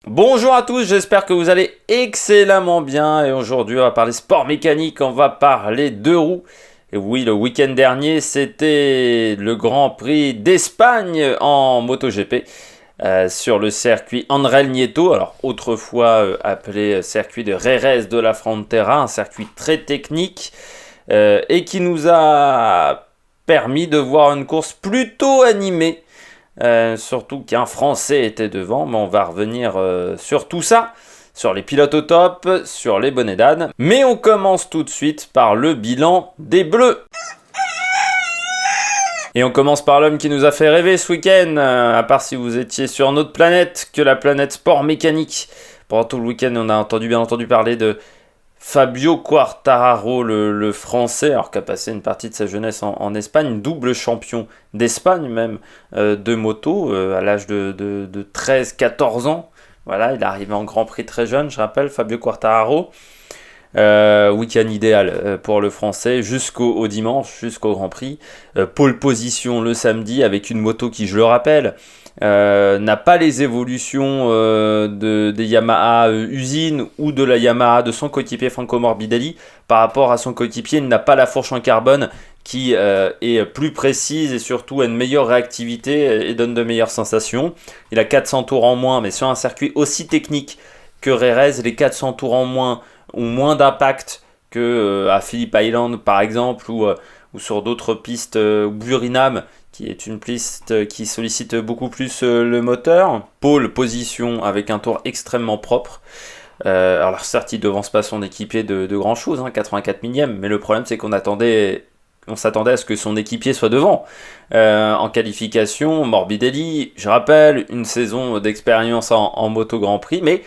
Bonjour à tous, j'espère que vous allez excellemment bien et aujourd'hui on va parler sport mécanique, on va parler deux roues. Et oui, le week-end dernier c'était le Grand Prix d'Espagne en MotoGP sur le circuit Andrés Nieto, alors autrefois appelé circuit de Jerez de la Frontera, un circuit très technique et qui nous a permis de voir une course plutôt animée. Surtout qu'un Français était devant, mais on va revenir sur tout ça, sur les pilotes au top, sur les bonnets d'âne. Mais on commence tout de suite par le bilan des Bleus. Et on commence par l'homme qui nous a fait rêver ce week-end, à part si vous étiez sur notre planète, que la planète sport mécanique. Pendant tout le week-end, on a bien entendu parler de Fabio Quartararo, le français, alors qui a passé une partie de sa jeunesse en Espagne, double champion d'Espagne même de moto à l'âge de 13-14 ans. Voilà, il est arrivé en Grand Prix très jeune, je rappelle, Fabio Quartararo. Week-end idéal pour le français jusqu'au dimanche, jusqu'au Grand Prix. Pole position le samedi avec une moto qui, je le rappelle, n'a pas les évolutions des Yamaha usine ou de la Yamaha de son coéquipier Franco Morbidelli. Par rapport à son coéquipier, il n'a pas la fourche en carbone qui est plus précise et surtout a une meilleure réactivité et donne de meilleures sensations. Il a 400 tours en moins, mais sur un circuit aussi technique que Jerez, les 400 tours en moins ont moins d'impact que à Phillip Island par exemple ou sur d'autres pistes, Burinam qui est une piste qui sollicite beaucoup plus le moteur. Pole position avec un tour extrêmement propre. Alors certes il devance pas son équipier de grand chose, 84 millième, mais le problème c'est qu'on s'attendait à ce que son équipier soit devant. En qualification, Morbidelli, je rappelle, une saison d'expérience en moto Grand Prix, mais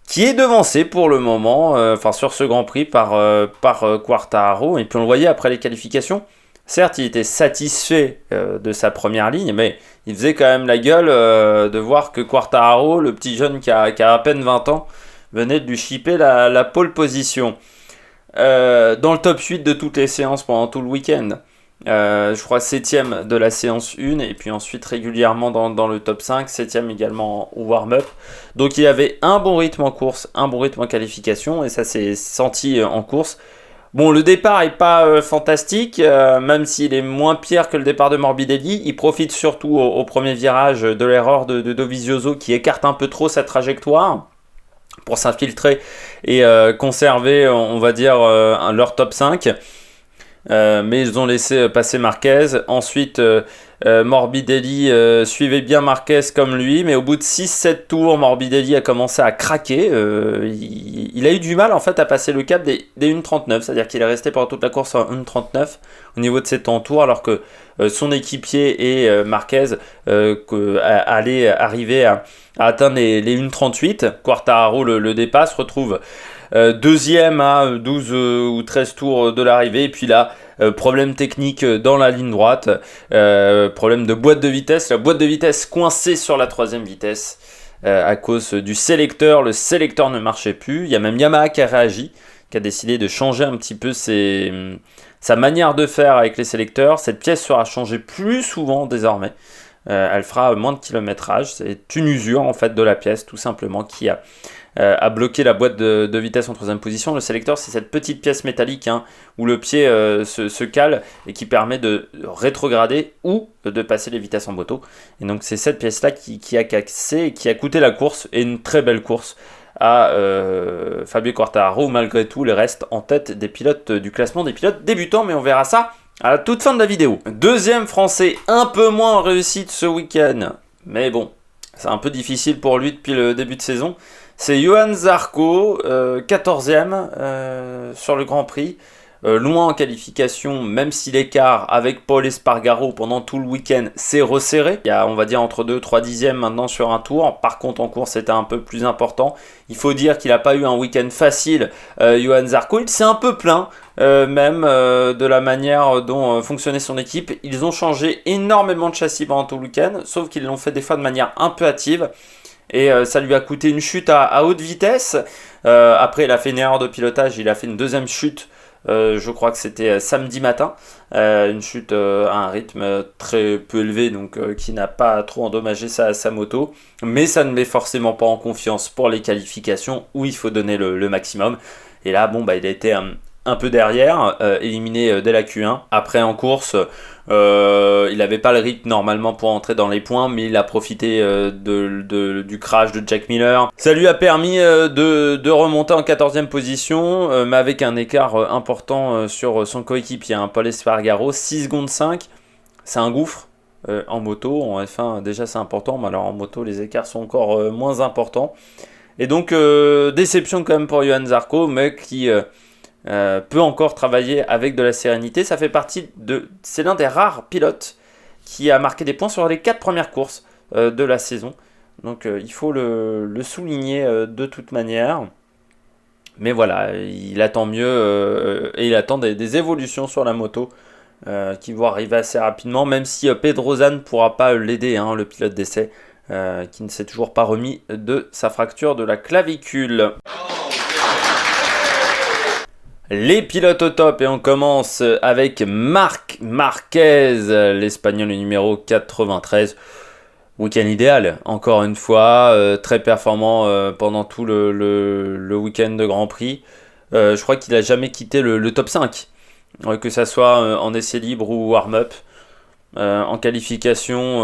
qui est devancé pour le moment, sur ce Grand Prix par Quartararo. Et puis on le voyait après les qualifications. Certes, il était satisfait de sa première ligne, mais il faisait quand même la gueule de voir que Quartararo, le petit jeune qui a à peine 20 ans, venait de lui chipper la pole position. Dans le top 8 de toutes les séances pendant tout le week-end. Je crois 7ème de la séance 1 et puis ensuite régulièrement dans le top 5, 7ème également au warm-up. Donc il y avait un bon rythme en course, un bon rythme en qualification et ça s'est senti en course. Bon, le départ est pas fantastique, même s'il est moins pire que le départ de Morbidelli. Il profite surtout au premier virage de l'erreur de Dovizioso qui écarte un peu trop sa trajectoire pour s'infiltrer et conserver, on va dire, leur top 5. Mais ils ont laissé passer Marquez. Ensuite, Morbidelli suivait bien Marquez comme lui, mais au bout de 6-7 tours, Morbidelli a commencé à craquer. Il a eu du mal en fait à passer le cap des 1.39, c'est-à-dire qu'il est resté pendant toute la course en 1.39 au niveau de ses temps tours, alors que son équipier et Marquez allaient arriver à atteindre les 1.38. Quartararo le dépasse, retrouve deuxième à 12 ou 13 tours de l'arrivée. Et puis là, problème technique dans la ligne droite, problème de boîte de vitesse. La boîte de vitesse coincée sur la troisième vitesse à cause du sélecteur. Le sélecteur ne marchait plus. Il y a même Yamaha qui a réagi, qui a décidé de changer un petit peu sa manière de faire avec les sélecteurs. Cette pièce sera changée plus souvent désormais. Elle fera moins de kilométrage. C'est une usure en fait de la pièce tout simplement qui a bloqué la boîte de vitesse en troisième position. Le sélecteur, c'est cette petite pièce métallique où le pied se cale et qui permet de rétrograder ou de passer les vitesses en moto. Et donc c'est cette pièce-là qui a cassé et qui a coûté la course, et une très belle course à Fabio Quartararo, malgré tout les restes en tête des pilotes du classement des pilotes débutants, mais on verra ça à la toute fin de la vidéo. Deuxième français, un peu moins en réussite ce week-end, mais bon, c'est un peu difficile pour lui depuis le début de saison. C'est Johann Zarco, 14e sur le Grand Prix. Loin en qualification, même si l'écart avec Paul Espargaro pendant tout le week-end s'est resserré. Il y a, on va dire, entre 2-3 dixièmes maintenant sur un tour. Par contre, en course, c'était un peu plus important. Il faut dire qu'il n'a pas eu un week-end facile, Johann Zarco. Il s'est un peu plaint, de la manière dont fonctionnait son équipe. Ils ont changé énormément de châssis pendant tout le week-end, sauf qu'ils l'ont fait des fois de manière un peu hâtive. Et ça lui a coûté une chute à haute vitesse. Après, il a fait une erreur de pilotage, il a fait une deuxième chute je crois que c'était samedi matin. Une chute à un rythme très peu élevé, donc qui n'a pas trop endommagé sa moto. Mais ça ne met forcément pas en confiance pour les qualifications où il faut donner le maximum. Et là, bon, il a été un peu derrière, éliminé dès la Q1. Après, en course, il n'avait pas le rythme normalement pour entrer dans les points, mais il a profité du crash de Jack Miller. Ça lui a permis de remonter en 14e position, mais avec un écart important sur son coéquipier, Paul Espargaro, 6 secondes 5. C'est un gouffre en moto. En F1, déjà, c'est important, mais alors en moto, les écarts sont encore moins importants. Et donc, déception quand même pour Johann Zarco, mais qui peut encore travailler avec de la sérénité. Ça fait partie c'est l'un des rares pilotes qui a marqué des points sur les 4 premières courses de la saison. Donc il faut le souligner de toute manière. Mais voilà, il attend mieux et il attend des évolutions sur la moto qui vont arriver assez rapidement, même si Pedrosa ne pourra pas l'aider, le pilote d'essai, qui ne s'est toujours pas remis de sa fracture de la clavicule. Les pilotes au top, et on commence avec Marc Marquez, l'Espagnol numéro 93. Week-end idéal, encore une fois, très performant pendant tout le week-end de Grand Prix. Je crois qu'il n'a jamais quitté le top 5, que ça soit en essai libre ou warm-up. En qualification,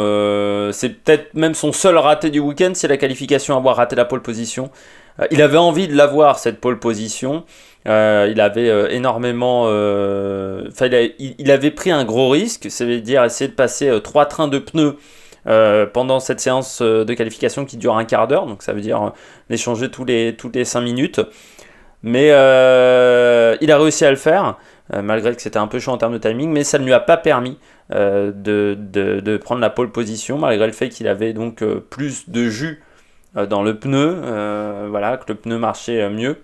c'est peut-être même son seul raté du week-end, c'est la qualification, avoir raté la pole position. Il avait envie de l'avoir, cette pole position. Il avait énormément... il avait pris un gros risque, c'est-à-dire essayer de passer 3 trains de pneus pendant cette séance de qualification qui dure un quart d'heure. Donc ça veut dire les changer toutes les 5 minutes. Mais il a réussi à le faire, malgré que c'était un peu chaud en termes de timing. Mais ça ne lui a pas permis de prendre la pole position, malgré le fait qu'il avait donc plus de jus dans le pneu, que le pneu marchait mieux.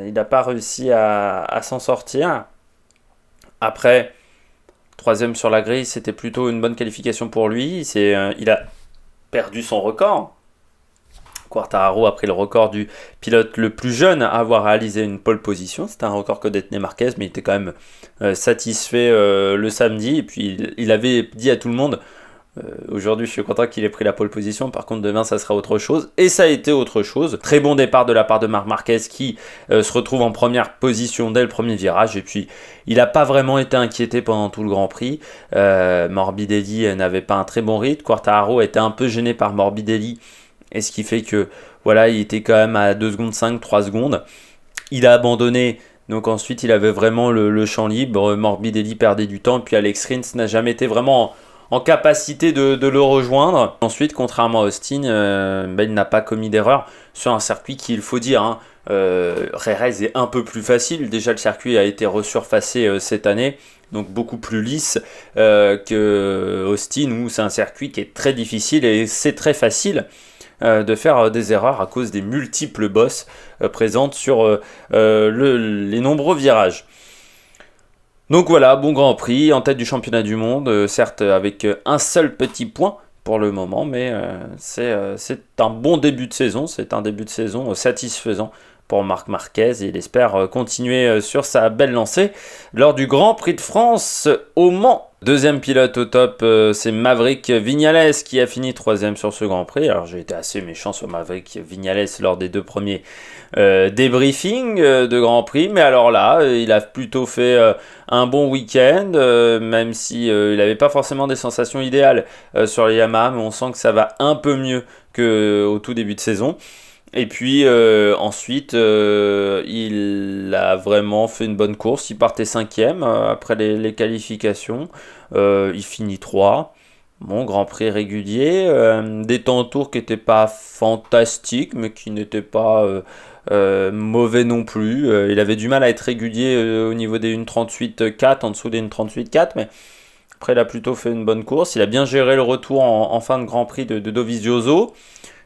Il n'a pas réussi à s'en sortir. Après, 3e sur la grille, c'était plutôt une bonne qualification pour lui. Il a perdu son record. Quartararo a pris le record du pilote le plus jeune à avoir réalisé une pole position. C'était un record que détenait Marquez, mais il était quand même satisfait le samedi. Et puis il avait dit à tout le monde, aujourd'hui je suis content qu'il ait pris la pole position, par contre demain ça sera autre chose. Et ça a été autre chose. Très bon départ de la part de Marc Marquez qui se retrouve en première position dès le premier virage. Et puis il n'a pas vraiment été inquiété pendant tout le Grand Prix. Morbidelli n'avait pas un très bon rythme. Quartararo était un peu gêné par Morbidelli. Et ce qui fait que, il était quand même à 2 secondes 5, 3 secondes. Il a abandonné, donc ensuite il avait vraiment le champ libre. Morbidelli perdait du temps, et puis Alex Rins n'a jamais été vraiment en capacité de le rejoindre. Ensuite, contrairement à Austin, il n'a pas commis d'erreur sur un circuit qui, il faut dire, Jerez est un peu plus facile. Déjà, le circuit a été resurfacé cette année, donc beaucoup plus lisse que Austin, où c'est un circuit qui est très difficile et c'est très facile de faire des erreurs à cause des multiples bosses présentes sur les nombreux virages. Donc voilà, bon Grand Prix, en tête du championnat du monde, certes avec un seul petit point pour le moment, mais c'est un bon début de saison, c'est un début de saison satisfaisant pour Marc Marquez, et il espère continuer sur sa belle lancée lors du Grand Prix de France au Mans. Deuxième pilote au top, c'est Maverick Viñales qui a fini 3e sur ce Grand Prix. Alors j'ai été assez méchant sur Maverick Viñales lors des 2 premiers débriefings de Grand Prix, mais alors là, il a plutôt fait un bon week-end, même si il n'avait pas forcément des sensations idéales sur les Yamaha, mais on sent que ça va un peu mieux qu'au tout début de saison. Et puis ensuite, il a vraiment fait une bonne course. Il partait 5e après les qualifications. Il finit 3. Bon, Grand Prix régulier. Des temps en tour qui n'étaient pas fantastiques, mais qui n'étaient pas mauvais non plus. Il avait du mal à être régulier au niveau des 1.38.4, en dessous des 1.38.4, mais après il a plutôt fait une bonne course. Il a bien géré le retour en fin de Grand Prix de Dovizioso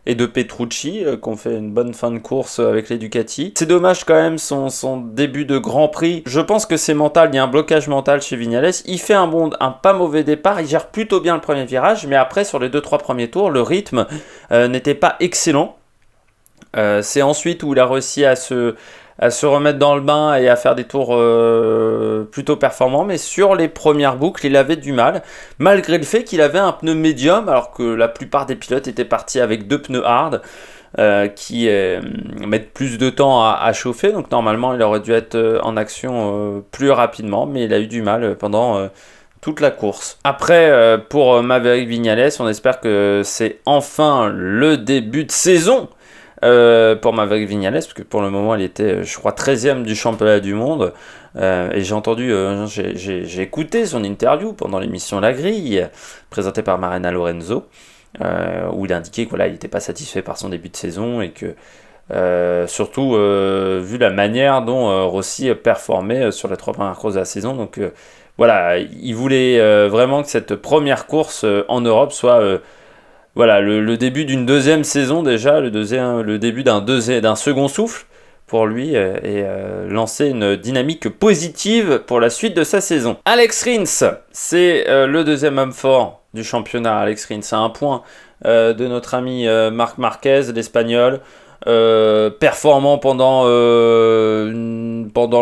et de Petrucci, qui ont fait une bonne fin de course avec les Ducati. C'est dommage quand même son début de Grand Prix. Je pense que c'est mental, il y a un blocage mental chez Viñales. Il fait un pas mauvais départ, il gère plutôt bien le premier virage, mais après sur les 2-3 premiers tours, le rythme n'était pas excellent. C'est ensuite où il a réussi à se à se remettre dans le bain et à faire des tours plutôt performants, mais sur les premières boucles, il avait du mal, malgré le fait qu'il avait un pneu médium, alors que la plupart des pilotes étaient partis avec 2 pneus hard, qui mettent plus de temps à chauffer, donc normalement il aurait dû être en action plus rapidement, mais il a eu du mal pendant toute la course. Après, pour Maverick Viñales, on espère que c'est enfin le début de saison pour Maverick Viñales, parce que pour le moment il était, je crois, 13e du championnat du monde, et j'ai entendu, j'ai écouté son interview pendant l'émission La Grille, présentée par Marina Lorenzo, où il indiquait qu'il n'était pas satisfait par son début de saison, et que surtout vu la manière dont Rossi performait sur les 3 premières courses de la saison, donc voilà, il voulait vraiment que cette première course en Europe soit voilà, le début d'une deuxième saison déjà, le début d'un second souffle pour lui, et lancer une dynamique positive pour la suite de sa saison. Alex Rins, c'est le deuxième homme fort du championnat. Alex Rins a un point de notre ami Marc Marquez, l'Espagnol, performant pendant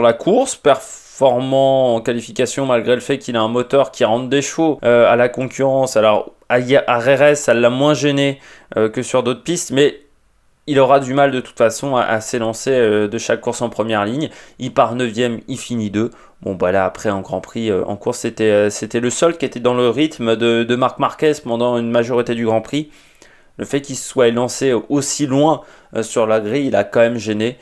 la course, performant en qualification malgré le fait qu'il a un moteur qui rentre des chevaux à la concurrence. Alors à Jerez, ça l'a moins gêné que sur d'autres pistes, mais il aura du mal de toute façon à s'élancer de chaque course en première ligne. Il part 9ème, il finit 2. Bon, bah là, après, en Grand Prix, en course, c'était le seul qui était dans le rythme de Marc Marquez pendant une majorité du Grand Prix. Le fait qu'il se soit lancé aussi loin sur la grille, il a quand même gêné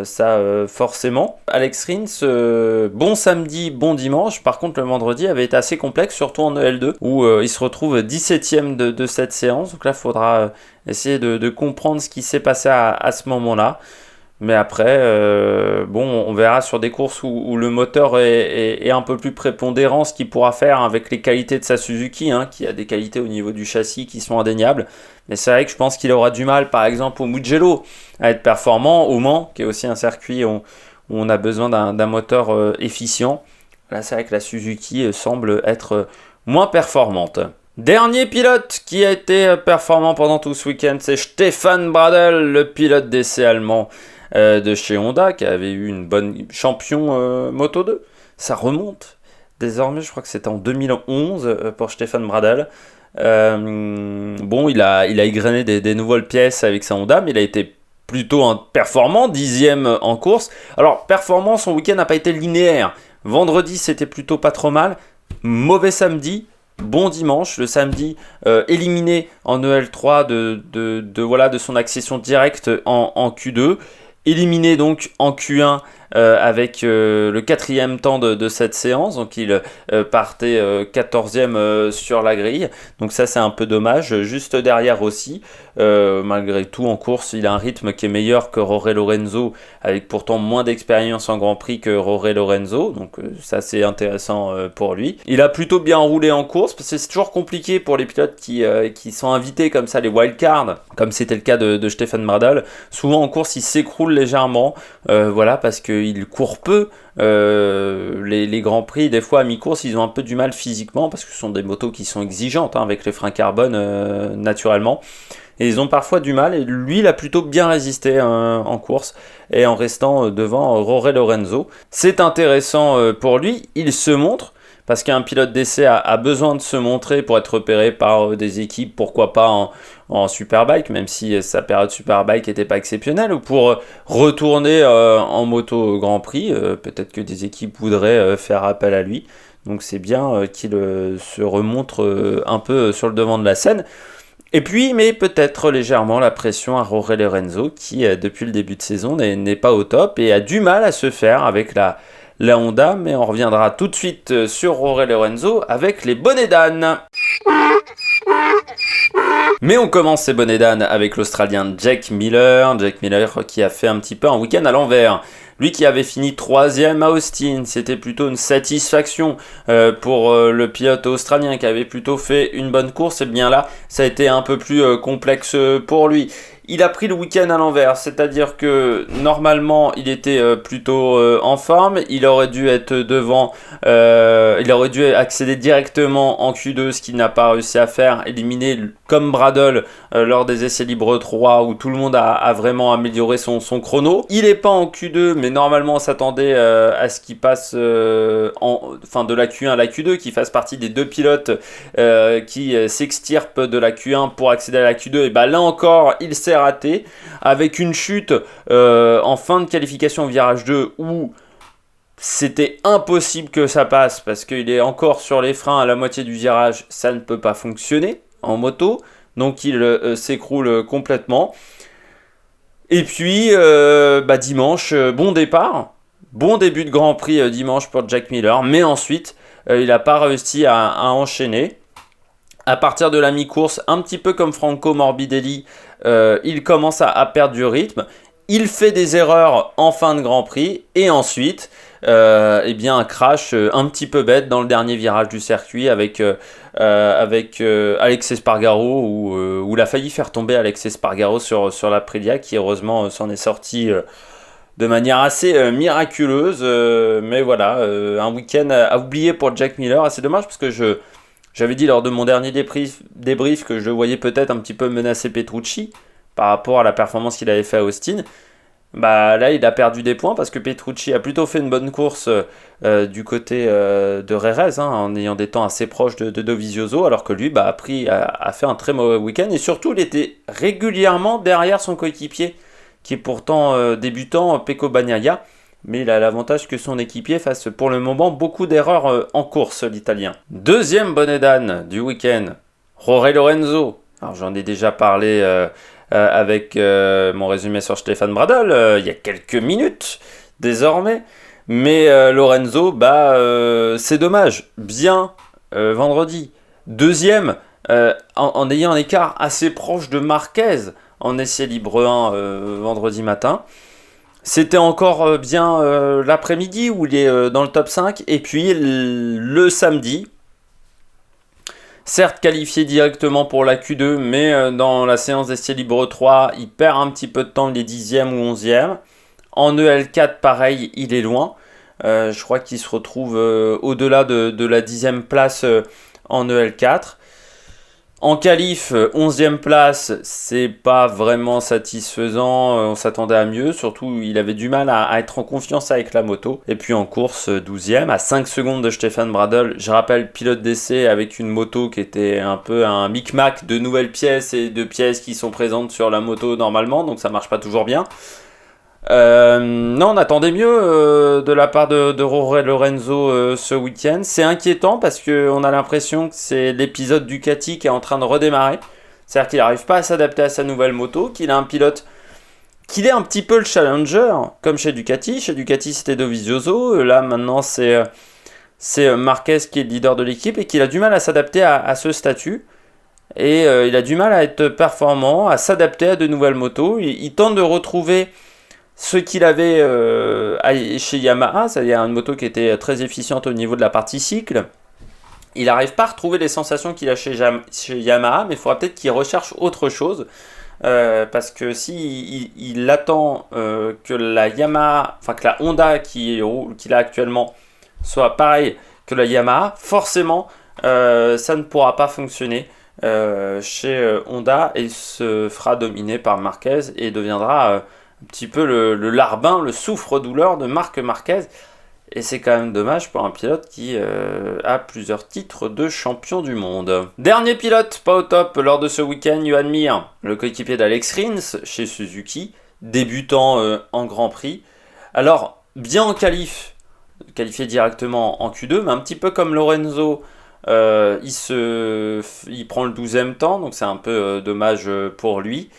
ça forcément. Alex Rins, bon samedi, bon dimanche. Par contre, le vendredi avait été assez complexe, surtout en EL2, où il se retrouve 17ème de cette séance. Donc là, il faudra essayer de comprendre ce qui s'est passé à ce moment-là. Mais après, on verra sur des courses où le moteur est un peu plus prépondérant, ce qu'il pourra faire avec les qualités de sa Suzuki, qui a des qualités au niveau du châssis qui sont indéniables. Mais c'est vrai que je pense qu'il aura du mal, par exemple, au Mugello, à être performant, au Mans, qui est aussi un circuit où on a besoin d'un moteur efficient. Là, c'est vrai que la Suzuki semble être moins performante. Dernier pilote qui a été performant pendant tout ce week-end, c'est Stefan Bradl, le pilote d'essai allemand de chez Honda, qui avait eu une bonne champion Moto 2. Ça remonte. Désormais, je crois que c'était en 2011 pour Stefan Bradl. Il a égrené des nouvelles pièces avec sa Honda, mais il a été plutôt performant, 10ème en course. Alors, performant, son week-end n'a pas été linéaire. Vendredi, c'était plutôt pas trop mal. Mauvais samedi. Bon dimanche, le samedi, éliminé en EL3 de son accession directe en Q2, éliminé donc en Q1 avec le 4e temps de cette séance, donc il partait 14e sur la grille, donc ça c'est un peu dommage. Juste derrière aussi, malgré tout en course, il a un rythme qui est meilleur que Jorge Lorenzo, avec pourtant moins d'expérience en Grand Prix que Jorge Lorenzo, donc ça c'est intéressant pour lui. Il a plutôt bien roulé en course, parce que c'est toujours compliqué pour les pilotes qui sont invités comme ça, les wildcards, comme c'était le cas de Stefan Bradl. Souvent en course il s'écroule légèrement, parce qu'il court peu. Les Grands Prix, des fois à mi-course, ils ont un peu du mal physiquement, parce que ce sont des motos qui sont exigeantes avec les freins carbone naturellement. Et ils ont parfois du mal, et lui il a plutôt bien résisté en course, et en restant devant Jorge Lorenzo. C'est intéressant pour lui, il se montre, parce qu'un pilote d'essai a besoin de se montrer pour être repéré par des équipes, pourquoi pas en Superbike, même si sa période Superbike n'était pas exceptionnelle, ou pour retourner en moto Grand Prix, peut-être que des équipes voudraient faire appel à lui. Donc c'est bien qu'il se remontre un peu sur le devant de la scène. Et puis, mais peut-être légèrement la pression à Jorge Lorenzo, qui depuis le début de saison n'est pas au top et a du mal à se faire avec la Honda, mais on reviendra tout de suite sur Jorge Lorenzo avec les bonnets d'âne. Mais on commence ces bonnets d'âne avec l'Australien Jack Miller qui a fait un petit peu un week-end à l'envers. Lui qui avait fini 3e à Austin, c'était plutôt une satisfaction pour le pilote australien qui avait plutôt fait une bonne course. Et bien là, ça a été un peu plus complexe pour lui. Il a pris le week-end à l'envers, c'est-à-dire que normalement il était plutôt en forme, il aurait dû être devant, il aurait dû accéder directement en Q2, ce qu'il n'a pas réussi à faire faire éliminer comme Bradle lors des essais libres 3 où tout le monde a vraiment amélioré son chrono. Il n'est pas en Q2, mais normalement on s'attendait à ce qu'il passe de la Q1 à la Q2, qu'il fasse partie des 2 pilotes qui s'extirpent de la Q1 pour accéder à la Q2. Et là encore, il s'est raté avec une chute en fin de qualification au virage 2 où c'était impossible que ça passe parce qu'il est encore sur les freins à la moitié du virage, ça ne peut pas fonctionner en moto, donc il s'écroule complètement. Et puis dimanche, bon départ, bon début de Grand Prix dimanche pour Jack Miller, mais ensuite il n'a pas réussi à enchaîner. À partir de la mi-course, un petit peu comme Franco Morbidelli, il commence à perdre du rythme. Il fait des erreurs en fin de Grand Prix et ensuite un crash un petit peu bête dans le dernier virage du circuit avec Alex Espargaro où il a failli faire tomber Alex Espargaro sur l'Aprilia qui heureusement s'en est sorti de manière assez miraculeuse. Mais voilà, un week-end à oublier pour Jack Miller. Et c'est dommage parce que j'avais dit lors de mon dernier débrief que je voyais peut-être un petit peu menacer Petrucci par rapport à la performance qu'il avait fait à Austin. Là, il a perdu des points parce que Petrucci a plutôt fait une bonne course du côté de Rérez, en ayant des temps assez proches de Dovizioso, alors que lui a fait un très mauvais week-end. Et surtout, il était régulièrement derrière son coéquipier, qui est pourtant débutant, Pecco Bagnaia. Mais il a l'avantage que son équipier fasse pour le moment beaucoup d'erreurs en course, l'Italien. Deuxième bonnet d'âne du week-end, Jorge Lorenzo. Alors j'en ai déjà parlé avec mon résumé sur Stefan Bradl il y a quelques minutes désormais. Mais Lorenzo, c'est dommage. Bien vendredi. Deuxième, en ayant un écart assez proche de Marquez en essai libre 1 vendredi matin. C'était encore bien l'après-midi où il est dans le top 5. Et puis le samedi, certes qualifié directement pour la Q2, mais dans la séance d'essai libre 3, il perd un petit peu de temps, il est 10e ou 11e. En EL4, pareil, il est loin. Je crois qu'il se retrouve au-delà de la 10e place en EL4. En qualif, 11e place, c'est pas vraiment satisfaisant, on s'attendait à mieux, surtout il avait du mal à être en confiance avec la moto. Et puis en course, 12e, à 5 secondes de Stefan Bradl, je rappelle, pilote d'essai avec une moto qui était un peu un micmac de nouvelles pièces et de pièces qui sont présentes sur la moto normalement, donc ça marche pas toujours bien. Non, on attendait mieux de la part de Jorge Lorenzo ce week-end. C'est inquiétant parce qu'on a l'impression que c'est l'épisode Ducati qui est en train de redémarrer. C'est-à-dire qu'il n'arrive pas à s'adapter à sa nouvelle moto, qu'il a un pilote, qu'il est un petit peu le challenger, comme chez Ducati. Chez Ducati, c'était Dovizioso. Là, maintenant, c'est Marquez qui est le leader de l'équipe et qu'il a du mal à s'adapter à ce statut. Et il a du mal à être performant, à s'adapter à de nouvelles motos. Il tente de retrouver ce qu'il avait chez Yamaha, c'est-à-dire une moto qui était très efficiente au niveau de la partie cycle. Il n'arrive pas à retrouver les sensations qu'il a chez Yamaha, mais il faudra peut-être qu'il recherche autre chose. Parce que si il attend que la Yamaha, que la Honda qu'il a actuellement soit pareil que la Yamaha, forcément ça ne pourra pas fonctionner chez Honda et se fera dominer par Marquez et deviendra un petit peu le larbin, le souffre-douleur de Marc Marquez. Et c'est quand même dommage pour un pilote qui a plusieurs titres de champion du monde. Dernier pilote, pas au top lors de ce week-end, Johan Mir, le coéquipier d'Alex Rins chez Suzuki, débutant en Grand Prix. Alors, bien en qualifié directement en Q2, mais un petit peu comme Lorenzo, il prend le 12e temps, donc c'est un peu dommage pour lui.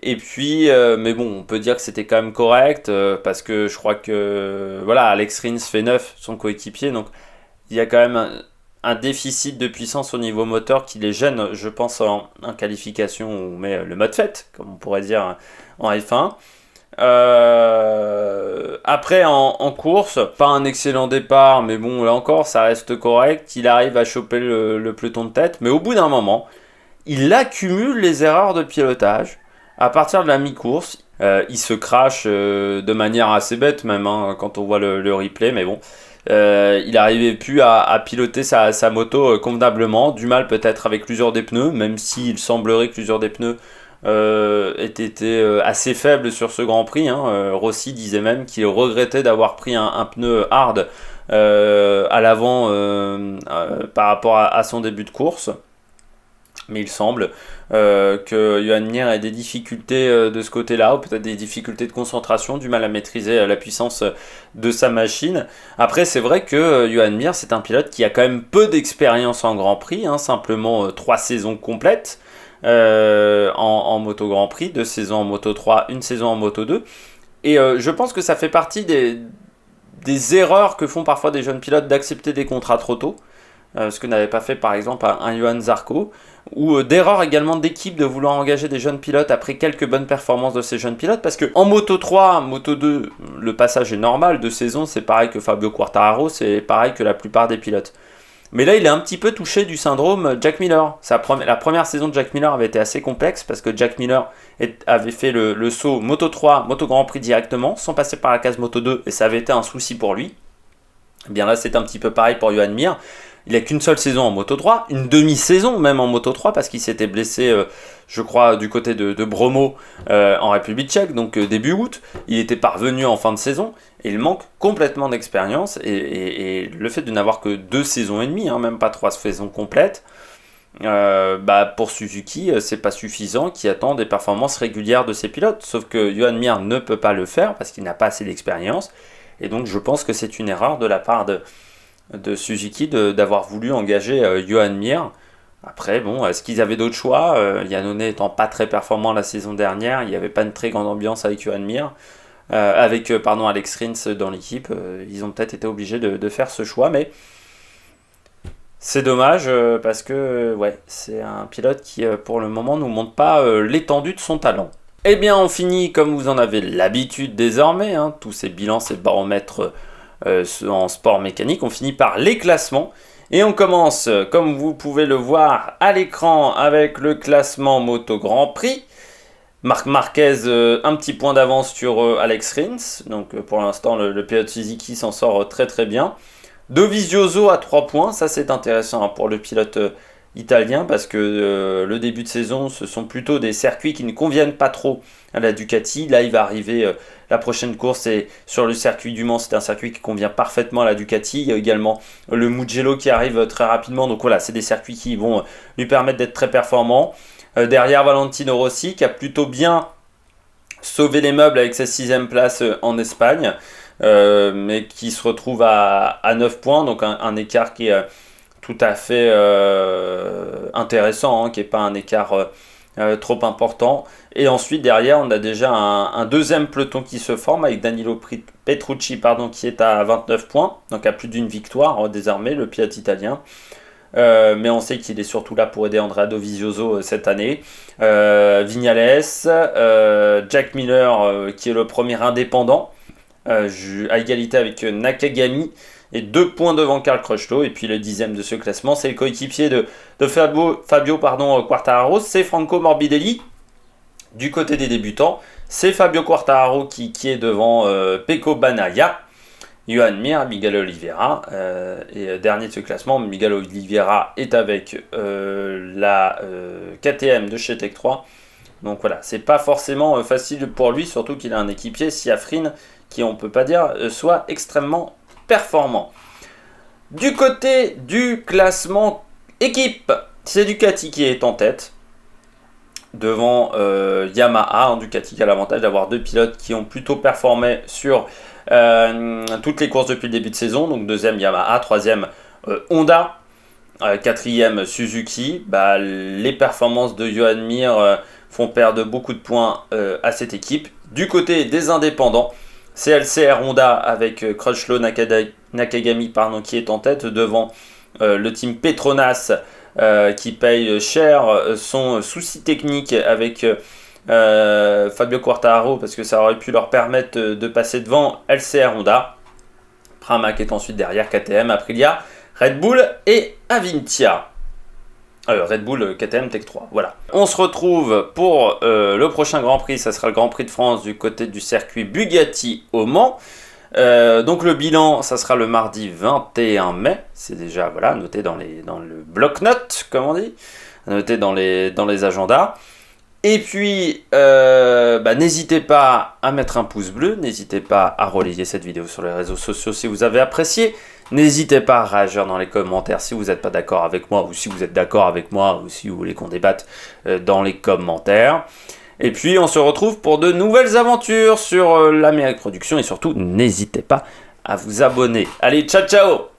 Et puis, mais bon, on peut dire que c'était quand même correct, parce que je crois que, Alex Rins fait 9, son coéquipier, donc il y a quand même un déficit de puissance au niveau moteur qui les gêne, je pense, en qualification, on met le mode fête, comme on pourrait dire en F1. Après, en course, pas un excellent départ, mais bon, là encore, ça reste correct, il arrive à choper le peloton de tête, mais au bout d'un moment, il accumule les erreurs de pilotage. À partir de la mi-course, il se crache de manière assez bête même, quand on voit le replay, mais bon, il n'arrivait plus à piloter sa moto convenablement, du mal peut-être avec l'usure des pneus, même s'il semblerait que l'usure des pneus ait été assez faible sur ce Grand Prix. Rossi disait même qu'il regrettait d'avoir pris un pneu hard à l'avant par rapport à son début de course. Mais il semble que Johan Mir ait des difficultés de ce côté-là, ou peut-être des difficultés de concentration, du mal à maîtriser la puissance de sa machine. Après, c'est vrai que Johan Mir, c'est un pilote qui a quand même peu d'expérience en Grand Prix, simplement 3 saisons complètes en Moto Grand Prix, 2 saisons en Moto 3, 1 saison en Moto 2. Et je pense que ça fait partie des erreurs que font parfois des jeunes pilotes d'accepter des contrats trop tôt. Ce que n'avait pas fait par exemple un Johan Zarco, ou d'erreurs également d'équipe de vouloir engager des jeunes pilotes après quelques bonnes performances de ces jeunes pilotes, parce que en Moto 3, Moto 2, le passage est normal de saison, c'est pareil que Fabio Quartararo, c'est pareil que la plupart des pilotes. Mais là, il est un petit peu touché du syndrome Jack Miller. La première saison de Jack Miller avait été assez complexe, parce que Jack Miller avait fait le saut Moto 3, Moto Grand Prix directement, sans passer par la case Moto 2, et ça avait été un souci pour lui. Et bien là, c'est un petit peu pareil pour Johan Mir. Il n'a qu'une seule saison en Moto 3, une demi-saison même en Moto 3, parce qu'il s'était blessé, je crois, du côté de Bromo en République tchèque, donc début août. Il était parvenu en fin de saison, et il manque complètement d'expérience. Et le fait de n'avoir que 2 saisons et demie, même pas 3 saisons complètes, pour Suzuki, c'est pas suffisant, qui attend des performances régulières de ses pilotes. Sauf que Johan Mir ne peut pas le faire, parce qu'il n'a pas assez d'expérience. Et donc je pense que c'est une erreur de la part de Suzuki d'avoir voulu engager Johan Mir. Après, bon, est-ce qu'ils avaient d'autres choix Iannone étant pas très performant la saison dernière, il n'y avait pas une très grande ambiance avec Johan Mir, avec Alex Rins dans l'équipe. Ils ont peut-être été obligés de faire ce choix, mais c'est dommage parce que c'est un pilote qui pour le moment nous montre pas l'étendue de son talent. Eh bien, on finit comme vous en avez l'habitude désormais, tous ces bilans, ces baromètres en sport mécanique. On finit par les classements. Et on commence, comme vous pouvez le voir à l'écran, avec le classement Moto Grand Prix. Marc Marquez, un petit point d'avance sur Alex Rins. Donc pour l'instant, le pilote Suzuki s'en sort très très bien. Dovizioso à 3 points. Ça, c'est intéressant pour le pilote italien, parce que le début de saison, ce sont plutôt des circuits qui ne conviennent pas trop à la Ducati. Là, il va arriver la prochaine course, et sur le circuit du Mans, c'est un circuit qui convient parfaitement à la Ducati. Il y a également le Mugello qui arrive très rapidement, donc voilà, c'est des circuits qui vont lui permettre d'être très performant. Derrière, Valentino Rossi qui a plutôt bien sauvé les meubles avec sa 6ème place en Espagne, mais qui se retrouve à 9 points, donc un écart qui est tout à fait intéressant, qui n'est pas un écart trop important. Et ensuite, derrière, on a déjà un deuxième peloton qui se forme avec Danilo Petrucci qui est à 29 points, donc à plus d'une victoire désormais, le pilote italien. Mais on sait qu'il est surtout là pour aider Andrea Dovizioso cette année. Vignales, Jack Miller qui est le premier indépendant, à égalité avec Nakagami, et 2 points devant Carl Crutchlow. Et puis le 10e de ce classement, c'est le coéquipier de Fabio Quartararo, c'est Franco Morbidelli. Du côté des débutants, c'est Fabio Quartararo qui est devant Pecco Bagnaia, Johan Mir, Miguel Oliveira. Et dernier de ce classement, Miguel Oliveira est avec la KTM de chez Tech 3. Donc voilà, c'est pas forcément facile pour lui, surtout qu'il a un équipier, Siafrin, qui on peut pas dire soit extrêmement performant. Du côté du classement équipe, c'est Ducati qui est en tête devant Yamaha. Ducati qui a l'avantage d'avoir 2 pilotes qui ont plutôt performé sur toutes les courses depuis le début de saison. Donc 2e Yamaha, 3e Honda, 4e Suzuki. Les performances de Johan Mir font perdre beaucoup de points à cette équipe. Du côté des indépendants, c'est LCR Honda avec Crutchlow Nakagami qui est en tête devant le team Petronas qui paye cher son souci technique avec Fabio Quartararo, parce que ça aurait pu leur permettre de passer devant LCR Honda. Pramac est ensuite derrière, KTM, Aprilia, Red Bull et Avintia. Red Bull, KTM, Tech 3, voilà. On se retrouve pour le prochain Grand Prix, ça sera le Grand Prix de France du côté du circuit Bugatti au Mans. Donc le bilan, ça sera le mardi 21 mai. C'est déjà voilà, noté dans le bloc-notes, comme on dit. Noté dans les agendas. Et puis, n'hésitez pas à mettre un pouce bleu. N'hésitez pas à relayer cette vidéo sur les réseaux sociaux si vous avez apprécié. N'hésitez pas à réagir dans les commentaires si vous n'êtes pas d'accord avec moi ou si vous êtes d'accord avec moi ou si vous voulez qu'on débatte dans les commentaires. Et puis on se retrouve pour de nouvelles aventures sur l'Amérique Production et surtout n'hésitez pas à vous abonner. Allez, ciao ciao!